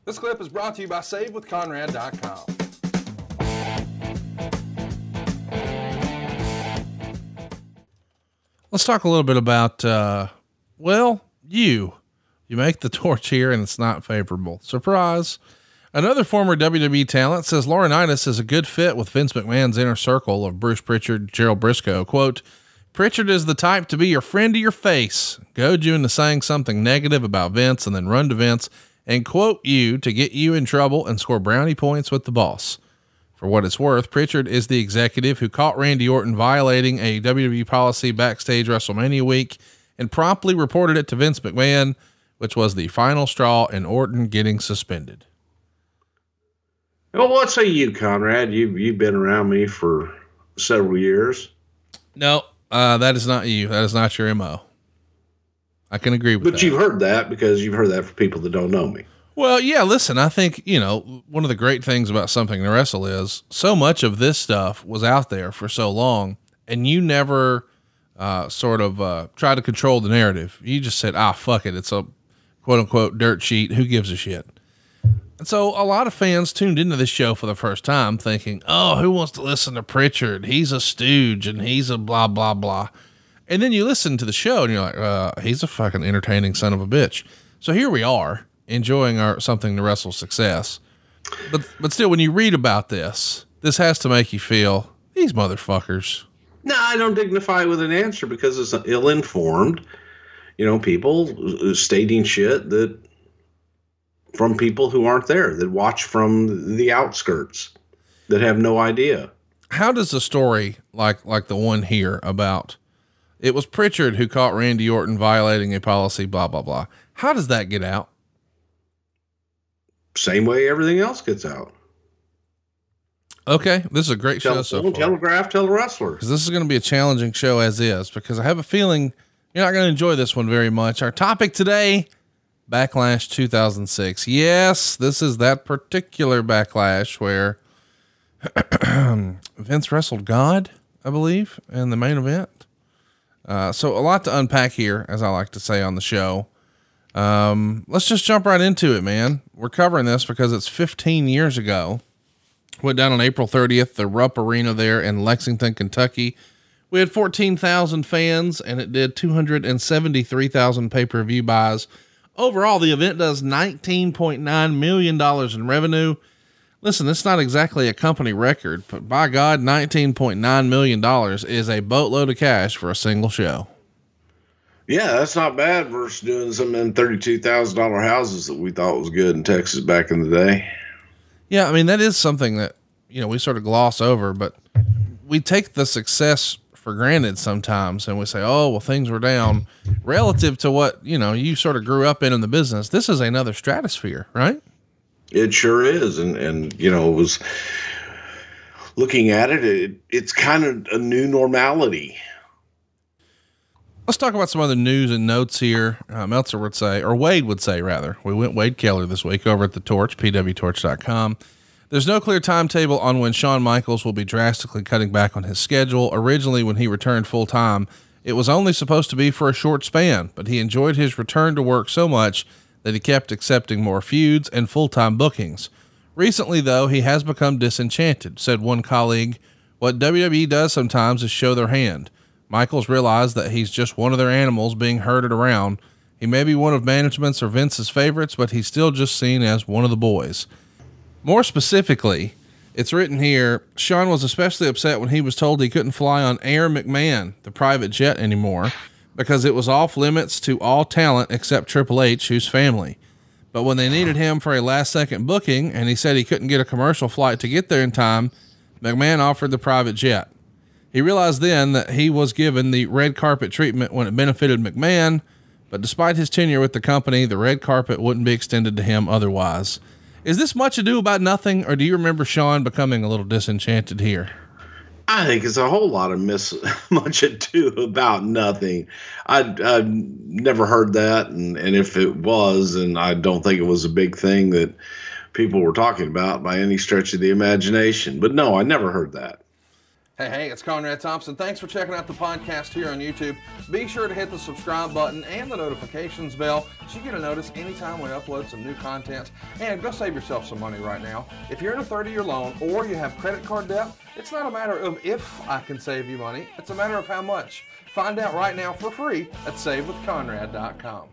This clip is brought to you by SaveWithConrad.com. Let's talk a little bit about, you make the torch here and it's not favorable. Surprise. Another former WWE talent says Laurinaitis is a good fit with Vince McMahon's inner circle of Bruce Prichard, Gerald Briscoe. Quote, Prichard is the type to be your friend to your face, goad you into saying something negative about Vince and then run to Vince and quote you to get you in trouble and score brownie points with the boss. For what it's worth, Prichard is the executive who caught Randy Orton violating a WWE policy backstage WrestleMania week and promptly reported it to Vince McMahon, which was the final straw in Orton getting suspended. Well, what say you, Conrad? You've been around me for several years. No, that is not you. That is not your MO. I can agree with that. But you've heard that because you've heard that from people that don't know me. Well, yeah, listen, I think, one of the great things about Something to Wrestle is so much of this stuff was out there for so long and you never, tried to control the narrative. You just said, fuck it. It's a quote unquote dirt sheet. Who gives a shit? And so a lot of fans tuned into this show for the first time thinking, who wants to listen to Prichard? He's a stooge and he's a blah, blah, blah. And then you listen to the show and you're like, he's a fucking entertaining son of a bitch. So here we are enjoying our Something to Wrestle success. But still, when you read about this has to make you feel these motherfuckers. No, I don't dignify it with an answer because it's ill-informed, people stating shit that from people who aren't there, that watch from the outskirts, that have no idea. How does a story like the one here about it was Prichard who caught Randy Orton violating a policy, blah, blah, blah. How does that get out? Same way everything else gets out. Okay. This is a great show so far. Telegraph, tell the wrestler. Because this is going to be a challenging show as is, because I have a feeling you're not going to enjoy this one very much. Our topic today, Backlash 2006. Yes, this is that particular Backlash where Vince wrestled God, I believe, in the main event. So a lot to unpack here, as I like to say on the show. Let's just jump right into it, man. We're covering this because it's 15 years ago. Went down on April 30th, the Rupp Arena there in Lexington, Kentucky. We had 14,000 fans and it did 273,000 pay-per-view buys. Overall, the event does $19.9 million in revenue. Listen, it's not exactly a company record, but by God, $19.9 million is a boatload of cash for a single show. Yeah, that's not bad versus doing some of them $32,000 houses that we thought was good in Texas back in the day. Yeah, I mean, that is something that, we sort of gloss over, but we take the success for granted sometimes and we say, things were down relative to what, you sort of grew up in the business. This is another stratosphere, right? It sure is. And it was looking at it's kind of a new normality. Let's talk about some other news and notes here. Meltzer would say, or Wade would say rather, we went Wade Keller this week over at the Torch, pwtorch.com. There's no clear timetable on when Shawn Michaels will be drastically cutting back on his schedule. Originally, when he returned full time, it was only supposed to be for a short span, but he enjoyed his return to work so much that he kept accepting more feuds and full-time bookings. Recently, though, he has become disenchanted, said one colleague. What WWE does sometimes is show their hand. Michaels realized that he's just one of their animals being herded around. He may be one of management's or Vince's favorites, but he's still just seen as one of the boys. More specifically, it's written here, Shawn was especially upset when he was told he couldn't fly on Air McMahon, the private jet, anymore, because it was off limits to all talent except Triple H, who's family. But when they needed him for a last-second booking, and he said he couldn't get a commercial flight to get there in time, McMahon offered the private jet. He realized then that he was given the red carpet treatment when it benefited McMahon, but despite his tenure with the company, the red carpet wouldn't be extended to him otherwise. Is this much ado about nothing, or do you remember Shawn becoming a little disenchanted here? I think it's a whole lot of much ado about nothing. I've never heard that, and if it was, and I don't think it was a big thing that people were talking about by any stretch of the imagination. But no, I never heard that. Hey, it's Conrad Thompson. Thanks for checking out the podcast here on YouTube. Be sure to hit the subscribe button and the notifications bell so you get a notice anytime we upload some new content. And go save yourself some money right now. If you're in a 30-year loan or you have credit card debt, it's not a matter of if I can save you money. It's a matter of how much. Find out right now for free at SaveWithConrad.com.